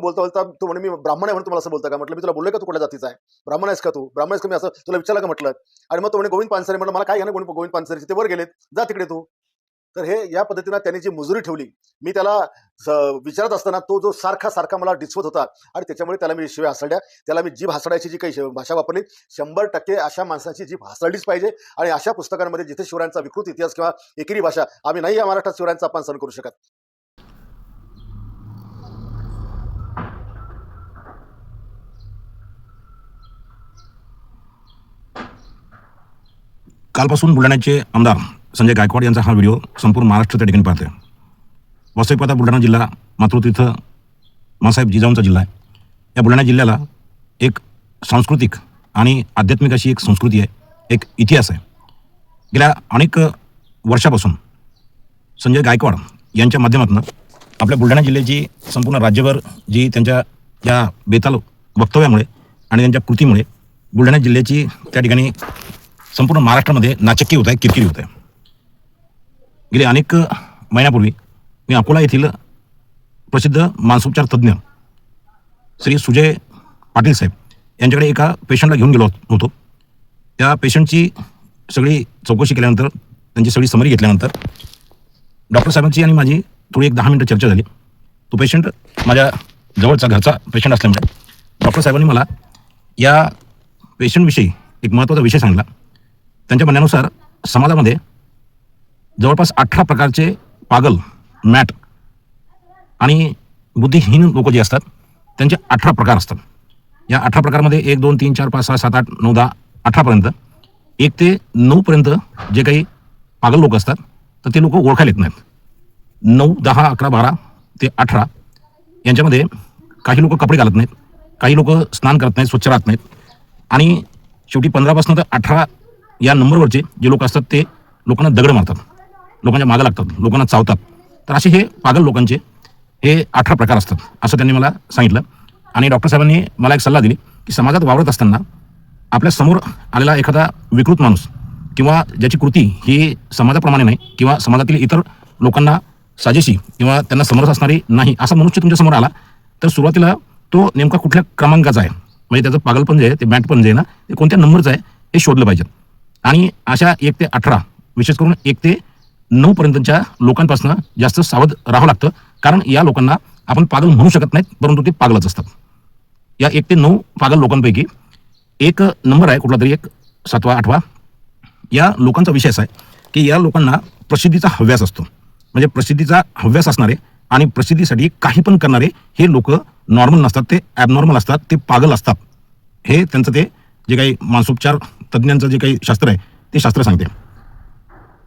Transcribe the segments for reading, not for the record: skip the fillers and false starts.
बोलता बोलता तो म्हणे मी ब्राह्मण आहे म्हणून तुम्हाला असं बोलता का? म्हटलं मी तुला बोललोय का तू कुठल्या जातीचा आहे? ब्राह्मण आहेस का तू? ब्राह्मण आहेस का? मी असं तुला विचारलं का म्हटलं? आणि मग तो म्हणे गोविंद पानसरे. म्हटलं मला काय घेणं गोविंद पानसरेची, ते वर गेलेत, जा तिकडे तू. तर हे या पद्धतीनं त्यांनी जी मुजुरी ठेवली, मी त्याला विचारत असताना तो जो सारखा सारखा मला डिसवत होता आणि त्याच्यामुळे त्याला मी शिव्या हासडल्या. त्याला मी जीभ हासडायची जी काही भाषा वापरली, 100% अशा माणसाची जीभ हासडलीच पाहिजे. आणि अशा पुस्तकांमध्ये जिथे शिवरायांचा विकृत इतिहास किंवा एकेरी भाषा, आम्ही नाही या महाराष्ट्रात शिवरायांचा अपमान सहन करू शकत. कालपासून बुलढाण्याचे आमदार संजय गायकवाड यांचा हा व्हिडिओ संपूर्ण महाराष्ट्र त्या ठिकाणी पाहतोय. वास्तविक पाहता बुलढाणा जिल्हा मातृतीर्थ मासाहेब जिजाऊंचा जिल्हा आहे. या बुलढाणा जिल्ह्याला एक सांस्कृतिक आणि आध्यात्मिक अशी एक संस्कृती आहे, एक इतिहास आहे. गेल्या अनेक वर्षापासून संजय गायकवाड यांच्या माध्यमातून आपल्या बुलढाणा जिल्ह्याची संपूर्ण राज्यभर जी त्यांच्या या बेताल वक्तव्यामुळे आणि त्यांच्या कृतीमुळे बुलढाणा जिल्ह्याची त्या ठिकाणी संपूर्ण महाराष्ट्रामध्ये नाचक्की होत आहे, किरकिरी होत आहे. गेले अनेक महिन्यापूर्वी मी अकोला येथील प्रसिद्ध मानसोपचार तज्ज्ञ श्री सुजय पाटील साहेब यांच्याकडे एका पेशंटला घेऊन गेलो होतो. त्या पेशंटची सगळी चौकशी केल्यानंतर, त्यांची सगळी समरी घेतल्यानंतर डॉक्टर साहेबांची आणि माझी थोडी एक 10 मिनिटं चर्चा झाली. तो पेशंट माझ्या जवळचा घरचा पेशंट असल्यामुळे डॉक्टर साहेबांनी मला या पेशंटविषयी एक महत्त्वाचा विषय सांगितला. त्यांच्या म्हणण्यानुसार समाजामध्ये जवळपास 18 प्रकारचे पागल, मॅट आणि बुद्धिहीन लोक जे असतात त्यांचे 18 प्रकार असतात. या 18 प्रकारमध्ये 1, 2, 3, 4, 5, 6, 7, 8, 9, 10, 18पर्यंत 1 ते 9 पर्यंत जे काही पागल लोक असतात तर ते लोक ओळखायला येत नाहीत. 9, 10, 11, 12 ते 18 यांच्यामध्ये काही लोक कपडे घालत नाहीत, काही लोक स्नान करत नाहीत, स्वच्छ राहत नाहीत आणि शेवटी 15पासून तर 18 या नंबरवरचे जे लोक असतात ते लोकांना दगड मारतात, लोकांच्या मागं लागतात, लोकांना चावतात. तर असे हे पागल लोकांचे हे 18 प्रकार असतात असं त्यांनी मला सांगितलं. आणि डॉक्टर साहेबांनी मला एक सल्ला दिली की समाजात वावरत असताना आपल्या समोर आलेला एखादा विकृत माणूस किंवा ज्याची कृती ही समाजाप्रमाणे नाही किंवा समाजातील इतर लोकांना साजेशी किंवा त्यांना समरस असणारी नाही असा मनुष्य तुमच्या समोर आला तर सुरुवातीला तो नेमका कुठल्या क्रमांकाचा आहे, म्हणजे त्याचं पागलपण जे आहे, ते बॅटपण जे आहे ना, ते कोणत्या नंबरचं आहे हे शोधलं पाहिजे. आणि अशा 1 ते 18 विशेष करून 1 ते 9 पर्यंतच्या लोकांपासून जास्त सावध राहावं लागतं. कारण या लोकांना आपण पागल म्हणू शकत नाहीत, परंतु ते पागलच असतात. या 1 ते 9 पागल लोकांपैकी एक नंबर आहे कुठला तरी, एक 7वा 8वा. या लोकांचा विषय असा आहे की या लोकांना प्रसिद्धीचा हव्यास असतो. म्हणजे प्रसिद्धीचा हव्यास असणारे आणि प्रसिद्धीसाठी काही पण करणारे हे लोक नॉर्मल नसतात, ते ॲबनॉर्मल असतात, ते पागल असतात. हे त्यांचं ते जे काही मानसोपचार तज्ज्ञांचं जे काही शास्त्र आहे ते शास्त्र सांगते.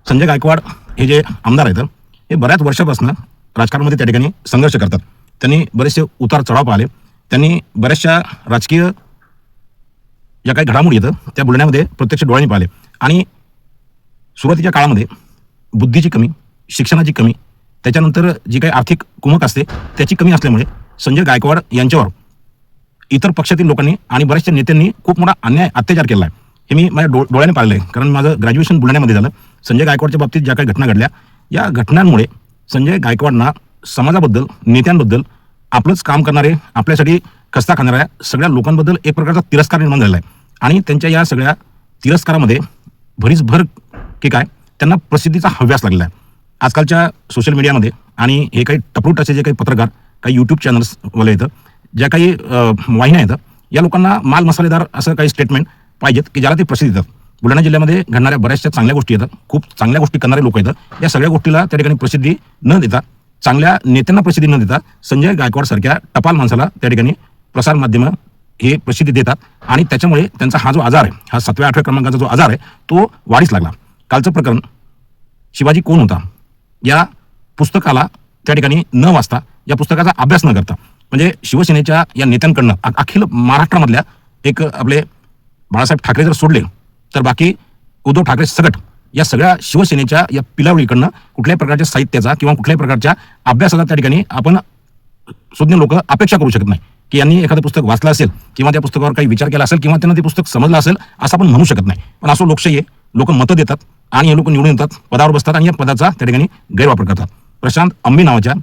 संजय गायकवाड हे जे आमदार आहेत हे बऱ्याच वर्षापासून राजकारणामध्ये त्या ठिकाणी संघर्ष करतात. त्यांनी बरेचसे उतार चढाव पाहिले. त्यांनी बऱ्याचशा राजकीय ज्या काही घडामोडी येतं त्या बुलढाण्यामध्ये प्रत्यक्ष डोळ्यांनी पाहिले. आणि सुरुवातीच्या काळामध्ये बुद्धीची कमी, शिक्षणाची कमी, त्याच्यानंतर जी काही आर्थिक कुमक असते त्याची कमी असल्यामुळे संजय गायकवाड यांच्यावर इतर पक्षातील लोकांनी आणि बऱ्याचशा नेत्यांनी खूप मोठा अन्याय, अत्याचार केला आहे. हे मी माझ्या डोळ्याने पाहिलं आहे. कारण माझं ग्रॅज्युएशन बुलढाण्यामध्ये झालं. संजय गायकवाडच्या बाबतीत ज्या काही घटना घडल्या, या घटनांमुळे संजय गायकवाडना समाजाबद्दल, नेत्यांबद्दल, आपलंच काम करणारे, आपल्यासाठी खस्ता खाणाऱ्या सगळ्या लोकांबद्दल एक प्रकारचा तिरस्कार निर्माण झालेला आहे. आणि त्यांच्या या सगळ्या तिरस्कारामध्ये भरीसभर की काय त्यांना प्रसिद्धीचा हव्यास लागलेला आहे. आजकालच्या सोशल मीडियामध्ये आणि हे काही टपरूट असे जे काही पत्रकार, काही यूट्यूब चॅनल्सवाले येतं, ज्या काही वाहिन्या येतं, या लोकांना माल मसालेदार असं काही स्टेटमेंट पाहिजेत की ज्याला ते प्रसिद्धी देतात. बुलढाणा जिल्ह्यामध्ये घडणाऱ्या बऱ्याचशा चांगल्या गोष्टी येतात, खूप चांगल्या गोष्टी करणारे लोक येतात. या सगळ्या गोष्टीला त्या ठिकाणी प्रसिद्धी न देता, चांगल्या नेत्यांना प्रसिद्धी न देता संजय गायकवाड सारख्या टपाल माणसाला त्या ठिकाणी प्रसार माध्यमं हे प्रसिद्धी देतात. आणि त्याच्यामुळे त्यांचा हा जो आजार आहे, हा 7व्या 8व्या क्रमांकाचा जो आजार आहे तो वाढीस लागला. कालचं प्रकरण शिवाजी कोण होता या पुस्तकाला त्या ठिकाणी न वाचता, या पुस्तकाचा अभ्यास न करता, म्हणजे शिवसेनेच्या या नेत्यांकडनं अखिल महाराष्ट्रामधल्या एक आपले बाळासाहेब ठाकरे जर सोडले तर बाकी उद्धव ठाकरे सगट या सगळ्या शिवसेनेच्या या पिलावळीकडनं कुठल्याही प्रकारच्या साहित्याचा किंवा कुठल्याही प्रकारच्या अभ्यासाचा त्या ठिकाणी आपण सुज्ञ लोक अपेक्षा करू शकत नाही की यांनी एखादं पुस्तक वाचलं असेल किंवा त्या पुस्तकावर काही विचार केला असेल किंवा त्यांना ते पुस्तक समजलं असेल असं आपण म्हणू शकत नाही. पण असं लोकशाही आहे, लोक मतं देतात आणि हे लोक निवडून येतात, पदावर बसतात आणि या पदाचा त्या ठिकाणी गैरवापर करतात. प्रशांत अंबी नावाच्या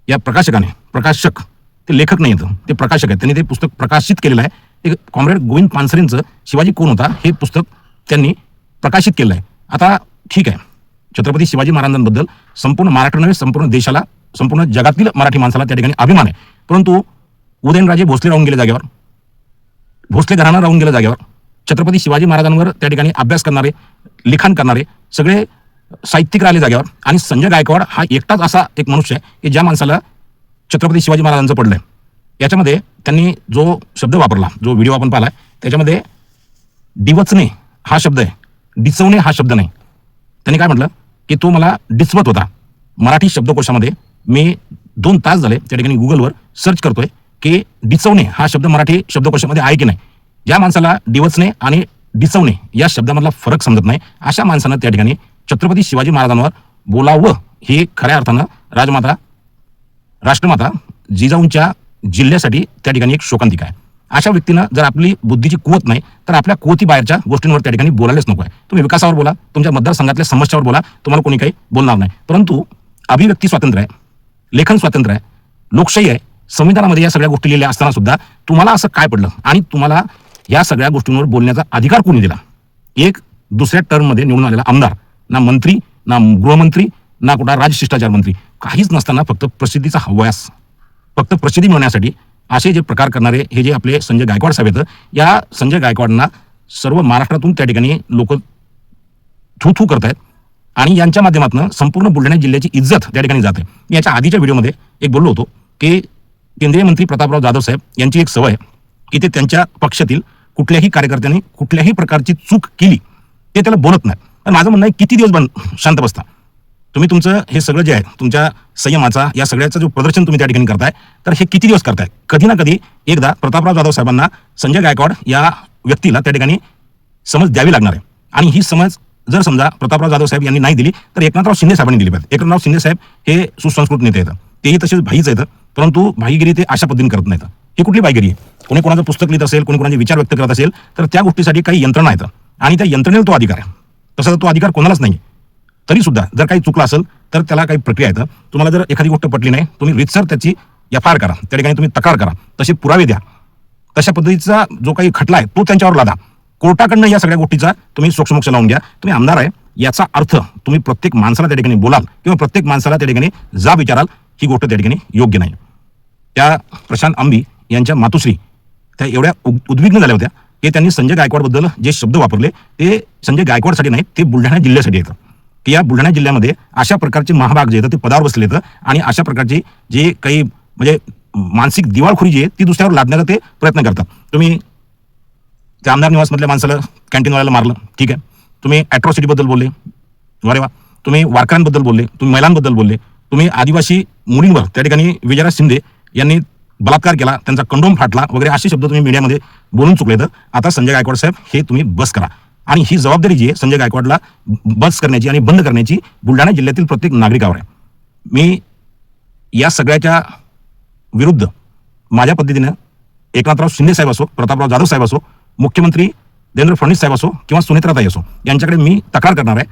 या प्रकाशक ते लेखक नाही आहेत, ते प्रकाशक आहेत. त्यांनी ते पुस्तक प्रकाशित केलेलं आहे. ते कॉम्रेड गोविंद पानसरेंचं शिवाजी कोण होता हे पुस्तक त्यांनी प्रकाशित केलं आहे. आता ठीक आहे, छत्रपती शिवाजी महाराजांबद्दल संपूर्ण महाराष्ट्र नव्हे, संपूर्ण देशाला, संपूर्ण जगातील मराठी माणसाला त्या ठिकाणी अभिमान आहे. परंतु उदयनराजे भोसले राहून गेले जागेवर, भोसले घराणं राहून गेलं जागेवर. छत्रपती शिवाजी महाराजांवर त्या ठिकाणी अभ्यास करणारे, लिखाण करणारे सगळे साहित्यिक राहिले जागेवर. आणि संजय गायकवाड हा एकटाच असा एक मनुष्य आहे की ज्या माणसाला छत्रपती शिवाजी महाराजांचं पडलंय. याच्यामध्ये त्यांनी जो शब्द वापरला, जो व्हिडिओ आपण पाहिलाय, त्याच्यामध्ये डिवचणे हा शब्द आहे, डिचवणे हा शब्द नाही. त्यांनी काय म्हटलं की तो मला डिचवत होता. मराठी शब्दकोशामध्ये मी 2 तास झाले त्या ठिकाणी गुगलवर सर्च करतोय की डिचवणे हा शब्द मराठी शब्दकोशामध्ये आहे की नाही. ज्या माणसाला डिवचणे आणि डिचवणे या शब्दामधला फरक समजत नाही, अशा माणसानं त्या ठिकाणी छत्रपती शिवाजी महाराजांवर बोलावं हे खऱ्या अर्थानं राजमाता, राष्ट्रमाता जिजाऊंच्या जिल्ह्यासाठी त्या ठिकाणी एक शोकांतिका आहे. अशा व्यक्तीनं जर आपली बुद्धीची कुवत नाही तर आपल्या कुवती बाहेरच्या गोष्टींवर त्या ठिकाणी बोलायलाच नको आहे. तुम्ही विकासावर बोला, तुमच्या मतदारसंघातल्या समस्यावर बोला, तुम्हाला कोणी काही बोलणार नाही. परंतु अभिव्यक्ती स्वातंत्र्य आहे, लेखन स्वातंत्र्य आहे, लोकशाही आहे, संविधानामध्ये या सगळ्या गोष्टी लिहिल्या असताना सुद्धा तुम्हाला असं काय पडलं आणि तुम्हाला या सगळ्या गोष्टींवर बोलण्याचा अधिकार कोणी दिला? एक दुसऱ्या टर्ममध्ये निवडून आलेला आमदार, ना मंत्री, ना गृहमंत्री, ना कुठला राजशिष्टाचार मंत्री, काहीच नसताना फक्त प्रसिद्धीचा हव्यास, फक्त प्रसिद्धी मिळवण्यासाठी असे जे प्रकार करणारे हे जे आपले संजय गायकवाड साहेब आहेत, या संजय गायकवाडांना सर्व महाराष्ट्रातून त्या ठिकाणी लोक थू थू करतायत आणि यांच्या माध्यमातून संपूर्ण बुलढाणा जिल्ह्याची इज्जत त्या ठिकाणी जाते. मी याच्या आधीच्या व्हिडिओमध्ये एक बोललो होतो की केंद्रीय मंत्री प्रतापराव जाधव साहेब यांची एक सवय की ते त्यांच्या पक्षातील कुठल्याही कार्यकर्त्यांनी कुठल्याही प्रकारची चूक केली ते त्याला बोलत नाही. तर माझं म्हणणं आहे, किती दिवस शांत बसता तुम्ही? तुमचं हे सगळं जे आहे, तुमच्या संयमाचा या सगळ्याचं जो प्रदर्शन तुम्ही त्या ठिकाणी करताय, तर हे किती दिवस करताय? कधी ना कधी एकदा प्रतापराव जाधव साहेबांना संजय गायकवाड या व्यक्तीला त्या ठिकाणी समज द्यावी लागणार आहे. आणि ही समज जर समजा प्रतापराव जाधव साहेब यांनी नाही दिली तर एकनाथराव शिंदे साहेबांनी दिली पाहिजे. एकनाथराव शिंदे साहेब हे सुसंस्कृत नेते आहेत, तेही तसेच भाईच आहेत, परंतु भाईगिरी ते अशा पद्धतीने करत नाहीत. ही कुठली भाईगिरी आहे? कोणी कोणाचं पुस्तक लिहित असेल, कोणी कोणाचे विचार व्यक्त करत असेल तर त्या गोष्टीसाठी काही यंत्रणा आहेत आणि त्या यंत्रणेला तो अधिकार आहे. तसा तो अधिकार कोणालाच नाही. तरी सुद्धा जर काही चुकलं असेल तर त्याला काही प्रक्रिया आहेत. तुम्हाला जर एखादी गोष्ट पटली नाही, तुम्ही रितसर त्याची FIR करा, त्या ठिकाणी तुम्ही तक्रार करा, तसे पुरावे द्या, तशा पद्धतीचा जो काही खटला आहे तो त्यांच्यावर लादा. कोर्टाकडनं या सगळ्या गोष्टीचा तुम्ही सोक्षमोक्ष लावून घ्या. तुम्ही आमदार आहे याचा अर्थ तुम्ही प्रत्येक माणसाला त्या ठिकाणी बोलाल किंवा प्रत्येक माणसाला त्या ठिकाणी जाब विचाराल, ही गोष्ट त्या ठिकाणी योग्य नाही. त्या प्रशांत आंबी यांच्या मातुश्री त्या एवढ्या उद्विग्न झाल्या होत्या की त्यांनी संजय गायकवाडबद्दल जे शब्द वापरले ते संजय गायकवाडसाठी नाही, ते बुलढाणा जिल्ह्यासाठी येतं. की या बुलढाणा जिल्ह्यामध्ये अशा प्रकारचे महाभाग जे आहेत ते पदावर बसले आहेत आणि अशा प्रकारची जे काही म्हणजे मानसिक दिवाळखोरी जी आहे ती दुसऱ्यावर लादण्याचा ते प्रयत्न करतात. तुम्ही त्या आमदार निवासमधल्या माणसाला, कॅन्टीनवाल्याला मारलं, ठीक आहे. तुम्ही ॲट्रॉसिटीबद्दल बोलले, अरे वा. तुम्ही वारकऱ्यांबद्दल बोलले, तुम्ही महिलांबद्दल बोलले, तुम्ही आदिवासी मुलींवर त्या ठिकाणी विजयराज शिंदे यांनी बलात्कार केला, त्यांचा कंडोम फाटला वगैरे असे शब्द तुम्ही मीडियामध्ये बोलून चुकलेत. आता संजय गायकवाड साहेब हे तुम्ही बस करा. आणि ही जबाबदारी जी आहे संजय गायकवाडला बस करण्याची आणि बंद करण्याची बुलढाणा जिल्ह्यातील प्रत्येक नागरिकावर आहे. मी या सगळ्याच्या विरुद्ध माझ्या पद्धतीनं एकनाथराव शिंदे साहेब असो, प्रतापराव जाधव साहेब असो, मुख्यमंत्री देवेंद्र फडणवीस साहेब असो किंवा सुनेत्राताई असो यांच्याकडे मी तक्रार करणार आहे.